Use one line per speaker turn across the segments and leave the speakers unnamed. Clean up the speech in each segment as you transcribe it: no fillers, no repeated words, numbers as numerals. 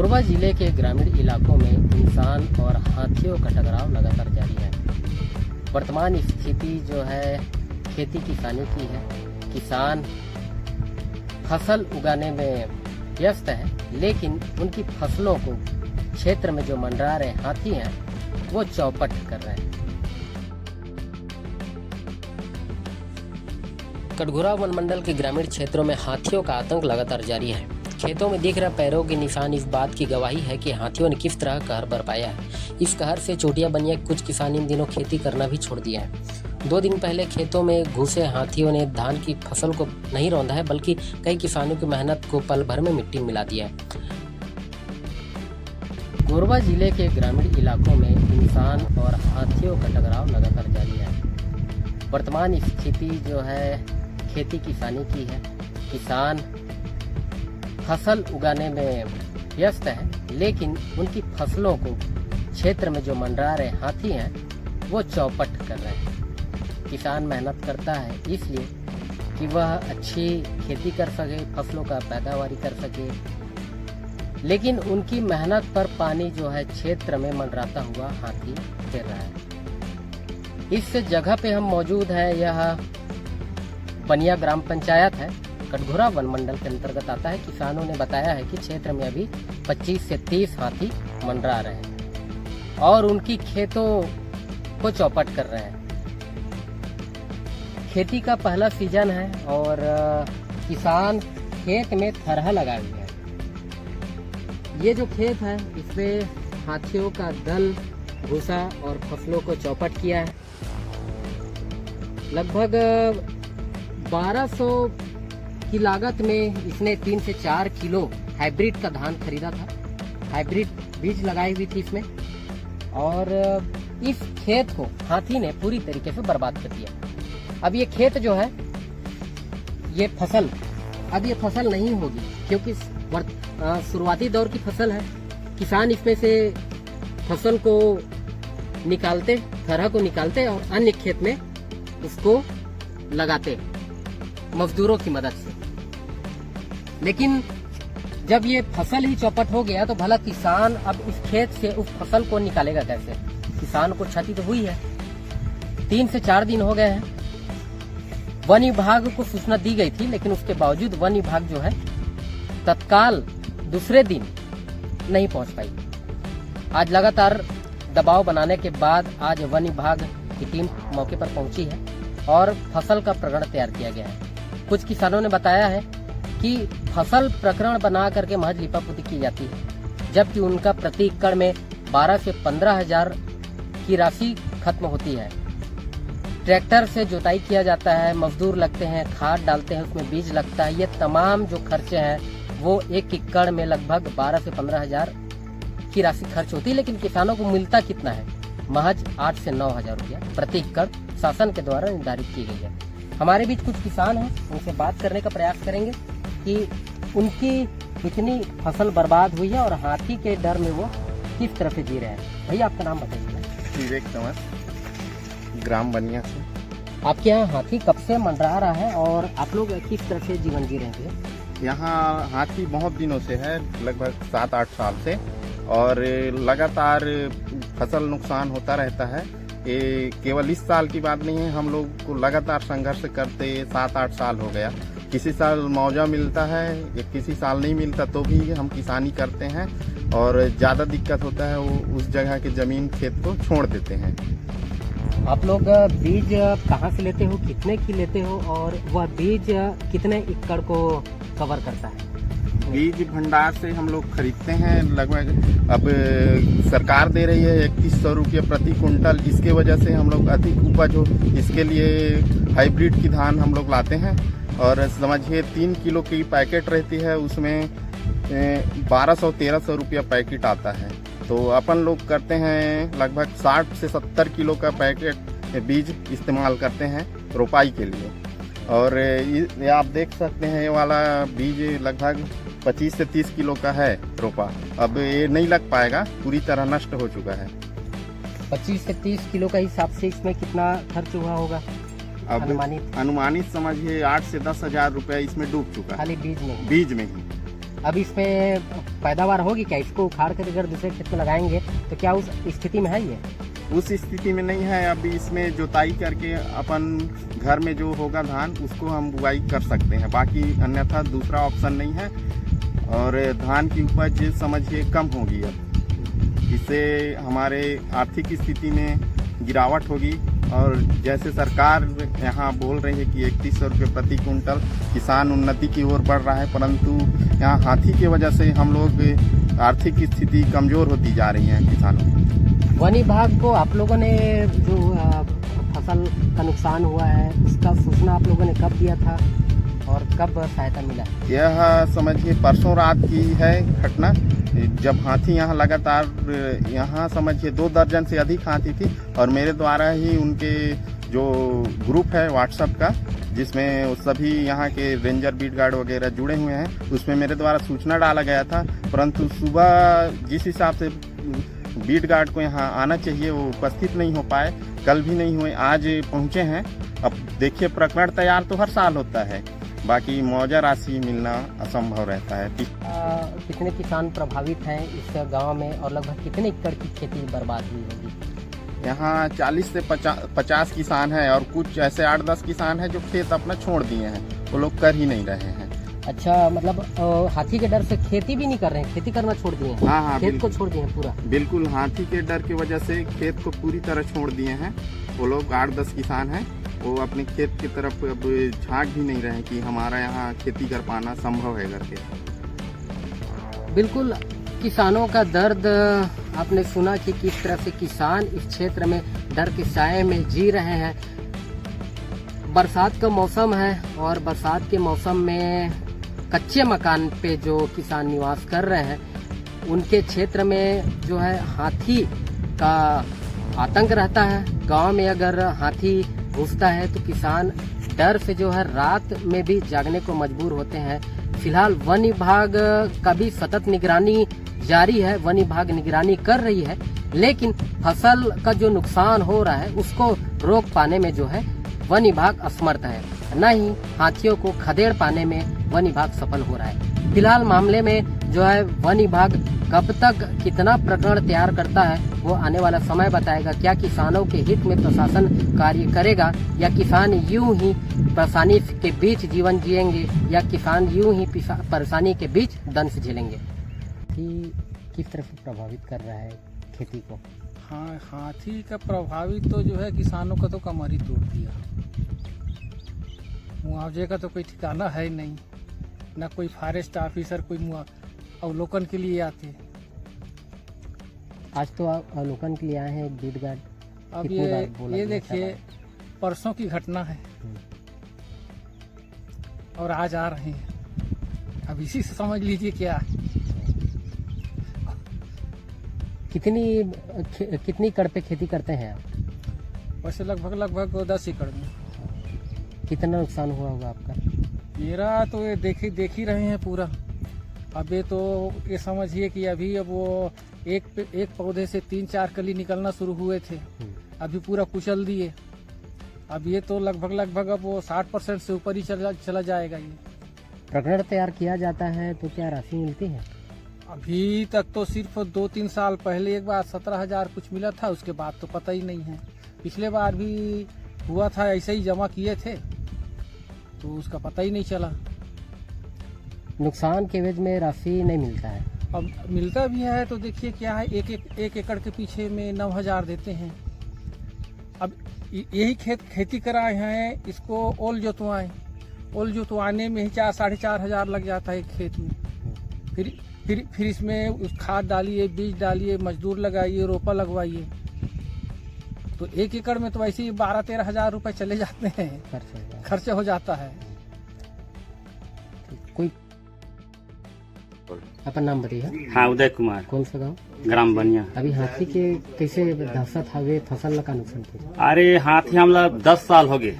कोरबा जिले के ग्रामीण इलाकों में इंसान और हाथियों का टकराव लगातार जारी है। वर्तमान स्थिति जो है खेती किसानी की है। किसान फसल उगाने में व्यस्त है, लेकिन उनकी फसलों को क्षेत्र में जो मंडरा रहे हाथी हैं वो चौपट कर रहे हैं। कटघोरा वन मंडल के ग्रामीण क्षेत्रों में हाथियों का आतंक लगातार जारी है। खेतों में दिख रहे पैरों के निशान इस बात की गवाही है कि हाथियों ने किस तरह कहर बरपाया है। इस कहर से चोटियां बनिया कुछ किसान इन दिनों खेती करना भी छोड़ दिया है। 2 दिन पहले खेतों में घुसे हाथियों ने धान की फसल को नहीं रौंदा है, बल्कि कई किसानों की मेहनत को पल भर में मिट्टी में मिला दिया है। कोरबा जिले के ग्रामीण इलाकों में इंसान और हाथियों का टकराव लगातार जारी है। वर्तमान स्थिति जो है खेती किसानी की है। किसान फसल उगाने में व्यस्त है, लेकिन उनकी फसलों को क्षेत्र में जो मंडरा रहे हाथी हैं वो चौपट कर रहे हैं। किसान मेहनत करता है इसलिए कि वह अच्छी खेती कर सके, फसलों का पैदावारी कर सके, लेकिन उनकी मेहनत पर पानी जो है क्षेत्र में मंडराता हुआ हाथी फेर रहा है। इस जगह पे हम मौजूद हैं, यह बनिया ग्राम पंचायत है, कटघोरा वन मंडल के अंतर्गत आता है। किसानों ने बताया है कि क्षेत्र में अभी 25 से 30 हाथी मंडरा रहे हैं और उनकी खेतों को चौपट कर रहे हैं। खेती का पहला सीजन है और किसान खेत में थरहा लगाए हुए हैं। ये जो खेत है इसमें हाथियों का दल घुसा और फसलों को चौपट किया है। लगभग 1200 की लागत में इसने 3 से 4 किलो हाइब्रिड का धान खरीदा था। हाइब्रिड बीज लगाई हुई थी इसमें, और इस खेत को हाथी ने पूरी तरीके से बर्बाद कर दिया। अब ये खेत जो है ये फसल नहीं होगी, क्योंकि शुरुआती दौर की फसल है। किसान इसमें से फसल को निकालते, थरहा को निकालते और अन्य खेत में उसको लगाते मजदूरों की मदद से। लेकिन जब ये फसल ही चौपट हो गया तो भला किसान अब इस खेत से उस फसल को निकालेगा कैसे? किसान को क्षति तो हुई है। 3 से 4 दिन हो गए हैं। वन विभाग को सूचना दी गई थी, लेकिन उसके बावजूद वन विभाग जो है तत्काल दूसरे दिन नहीं पहुंच पाई। आज लगातार दबाव बनाने के बाद आज वन विभाग की टीम मौके पर पहुंची है और फसल का प्रकरण तैयार किया गया है। कुछ किसानों ने बताया है कि फसल प्रकरण बना करके महज लिपापोती की जाती है, जबकि उनका प्रति एकड़ में 12 से 15 हजार की राशि खत्म होती है। ट्रैक्टर से जुताई किया जाता है, मजदूर लगते हैं, खाद डालते हैं, उसमें बीज लगता है। ये तमाम जो खर्चे हैं वो 1 एकड़ में लगभग 12 से 15 हजार की राशि खर्च होती है, लेकिन किसानों को मिलता कितना है? महज 8 से 9 हजार रुपया प्रति एकड़ शासन के द्वारा निर्धारित की गई है। हमारे बीच कुछ किसान हैं, उनसे बात करने का प्रयास करेंगे कि उनकी कितनी फसल बर्बाद हुई है और हाथी के डर में वो किस तरह से जी रहे हैं। भैया आपका नाम बताइए।
विवेक तंवर, ग्राम बनिया से।
आपके यहाँ हाथी कब से मंडरा रहा है और आप लोग किस तरह से जीवन जी रहे हैं?
यहाँ हाथी बहुत दिनों से है, लगभग 7-8 साल से, और लगातार फसल नुकसान होता रहता है। ये केवल इस साल की बात नहीं है, हम लोग को लगातार संघर्ष करते 7-8 साल हो गया। किसी साल मुआवजा मिलता है या किसी साल नहीं मिलता, तो भी हम किसानी करते हैं, और ज़्यादा दिक्कत होता है वो उस जगह के ज़मीन खेत को छोड़ देते हैं।
आप लोग बीज कहाँ से लेते हो, कितने की लेते हो, और वह बीज कितने एकड़ को कवर करता है?
बीज भंडार से हम लोग खरीदते हैं। लगभग अब सरकार दे रही है 3100 रुपये प्रति कुंटल। इसके वजह से हम लोग अधिक उपज हो, इसके लिए हाइब्रिड की धान हम लोग लाते हैं, और समझिए 3 किलो की पैकेट रहती है, उसमें 1200-1300 रुपया पैकेट आता है। तो अपन लोग करते हैं लगभग 60 से 70 किलो का पैकेट बीज इस्तेमाल करते हैं रोपाई के लिए। और ये आप देख सकते हैं, ये वाला बीज लगभग 25 से 30 किलो का है रोपा। अब ये नहीं लग पाएगा, पूरी तरह नष्ट हो चुका है।
25 से 30 किलो का हिसाब से इसमें कितना खर्च हुआ होगा?
अब अनुमानित समझिए 8 से 10 हजार रुपया इसमें डूब चुका है,
खाली बीज में
ही।
अब इसमें पैदावार होगी क्या? इसको उखाड़ कर अगर दूसरे खेत में लगाएंगे तो क्या उस स्थिति में है ये?
उस स्थिति में नहीं है। अभी इसमें जुताई करके अपन घर में जो होगा धान उसको हम बुआई कर सकते हैं, बाकी अन्यथा दूसरा ऑप्शन नहीं है। और धान की उपज समझिए कम होगी। अब इससे हमारे आर्थिक स्थिति में गिरावट होगी। और जैसे सरकार यहाँ बोल रही है कि 3100 रुपये प्रति कुंटल किसान उन्नति की ओर बढ़ रहा है, परंतु यहाँ हाथी की वजह से हम लोग आर्थिक स्थिति कमजोर होती जा रही है किसानों की।
वन विभाग को आप लोगों ने जो फसल का नुकसान हुआ है उसका सूचना आप लोगों ने कब दिया था और कब सहायता मिला?
यह समझिए परसों रात की है घटना, जब हाथी यहाँ लगातार यहाँ समझिए 2 दर्जन से अधिक हाथी थी। और मेरे द्वारा ही उनके जो ग्रुप है व्हाट्सएप का, जिसमें सभी यहाँ के रेंजर बीट गार्ड वगैरह जुड़े हुए हैं, उसमें मेरे द्वारा सूचना डाला गया था। परंतु सुबह जिस हिसाब से बीट गार्ड को यहाँ आना चाहिए वो उपस्थित नहीं हो पाए, कल भी नहीं हुए, आज पहुँचे हैं। अब देखिए प्रकरण तैयार तो हर साल होता है, बाकी मुआवजा राशि मिलना असंभव रहता है।
कितने किसान प्रभावित हैं इस गांव में और लगभग कितने एकड़ की खेती बर्बाद हुई होगी?
यहाँ 40 से 50 किसान हैं और कुछ ऐसे 8-10 किसान हैं जो खेत अपना छोड़ दिए हैं, वो लोग कर ही नहीं रहे हैं।
अच्छा, मतलब हाथी के डर से खेती भी नहीं कर रहे हैं, खेती करना छोड़ दिए हैं?
हाँ,
खेत को छोड़ दिए हैं पूरा?
बिल्कुल, हाथी के डर की वजह से खेत को पूरी तरह छोड़ दिए हैं। वो लोग 8-10 किसान हैं, वो अपने खेत की तरफ अब झांक भी नहीं रहे कि हमारा यहाँ खेती कर पाना संभव है करके।
बिल्कुल, किसानों का दर्द आपने सुना कि किस तरह से किसान इस क्षेत्र में डर के साए में जी रहे हैं। बरसात का मौसम है और बरसात के मौसम में कच्चे मकान पे जो किसान निवास कर रहे हैं उनके क्षेत्र में जो है हाथी का आतंक रहता है। गांव में अगर हाथी घुसता है तो किसान डर से जो है रात में भी जागने को मजबूर होते हैं। फिलहाल वन विभाग का भी सतत निगरानी जारी है, वन विभाग निगरानी कर रही है, लेकिन फसल का जो नुकसान हो रहा है उसको रोक पाने में जो है वन विभाग असमर्थ है, न ही हाथियों को खदेड़ पाने में वन विभाग सफल हो रहा है। फिलहाल मामले में जो है वन विभाग कब तक कितना प्रकरण तैयार करता है वो आने वाला समय बताएगा। क्या किसानों के हित में प्रशासन कार्य करेगा या किसान यूं ही परेशानी के बीच जीवन जिएंगे या किसान यूं ही परेशानी के बीच दंश झेलेंगे? किस तरह से प्रभावित कर रहा है खेती को?
हाँ, हाथी का प्रभावित तो जो है किसानों का तो कमर ही तोड़ दिया। मुआवजे का तो कोई ठिकाना है नहीं, न कोई फॉरेस्ट ऑफिसर कोई अवलोकन के लिए आते।
आज तो आप अवलोकन के लिए आए हैं बीट गार्ड।
अब ये देखिए परसों की घटना है और आज आ रहे हैं। अब इसी से समझ लीजिए क्या
कितनी एकड़ पे खेती करते हैं आप?
वैसे लगभग 10 एकड़ में।
कितना नुकसान हुआ होगा आपका?
मेरा तो ये देख ही रहे हैं पूरा। अब ये तो ये समझिए कि अभी अब वो एक पौधे से 3-4 कली निकलना शुरू हुए थे, अभी पूरा कुचल दिए। अब ये तो लगभग अब वो 60% से ऊपर ही चला जाएगा। ये
प्रकरण तैयार किया जाता है तो क्या राशि मिलती है?
अभी तक तो सिर्फ 2-3 साल पहले एक बार 17,000 कुछ मिला था, उसके बाद तो पता ही नहीं है। पिछले बार भी हुआ था, ऐसे ही जमा किए थे तो उसका पता ही नहीं चला।
नुकसान के एवज में राशि नहीं मिलता है।
अब मिलता भी है तो देखिए क्या है, एक एकड़ के पीछे में 9,000 देते हैं। अब यही खेती कराए हैं, इसको ओल जोतवाने में ही 4-4.5 हज़ार लग जाता है खेत में। फिर इसमें खाद डालिए, बीज डालिए, मजदूर लगाइए, रोपा लगवाइए, तो 1 एकड़ में तो वैसे ही 12-13 हज़ार रुपए चले जाते हैं, खर्च हो जाता है।
कोई अपना नाम बताइए।
हाँ, उदय कुमार।
कौन सा गाँव?
ग्राम बनिया।
अभी हाथी के कैसे दहशत हवे फसल का नुकसान थे?
अरे हाथी हमला 10 साल हो गए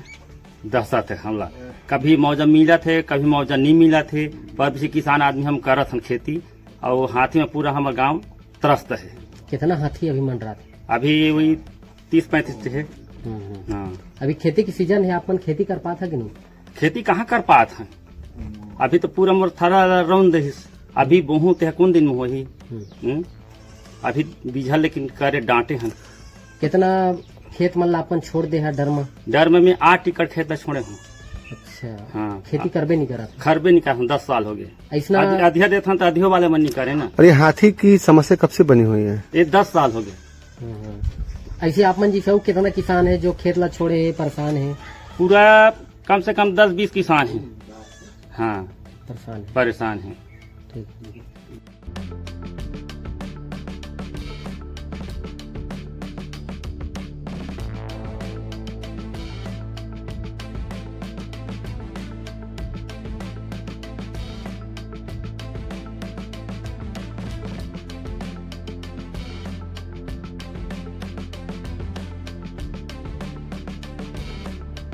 दहशत है हमला। कभी मौजा मिला थे, कभी मौजा नहीं मिला थे, पर भी किसान आदमी हम करत हम खेती, और हाथी में पूरा हमारा गांव त्रस्त है।
कितना हाथी अभी मंडरा थे?
अभी वही 30-35 है।
हाँ। अभी खेती की सीजन है, आपन खेती कर पाता कि नहीं?
खेती कहाँ कर पात है, अभी तो पूरा मोर थारा रौन दे अभी बोहू ते कौन दिन में होही
हम्म।
अभी बीझल लेकिन करे डांटे हन
कितना खेत मन ला अपन छोड़ दे है डर में?
डर में मैं 8 एकड़ खेत ला छोड़े हूँ।
अच्छा
हाँ
खेती करबे नहीं करा?
खरबे नहीं कर 10 साल हो गए।
ऐसा
अधिया देता तो अधियो वाले मन नहीं करे ना।
और ये हाथी की समस्या कब से बनी हुई है?
ये 10 साल हो गए।
ऐसे आप मन जी सब कितना किसान है जो खेत ला छोड़े है परेशान है?
पूरा कम से कम 10-20 किसान हैं। हाँ
परेशान है।
परेशान हैं।
ठीक है।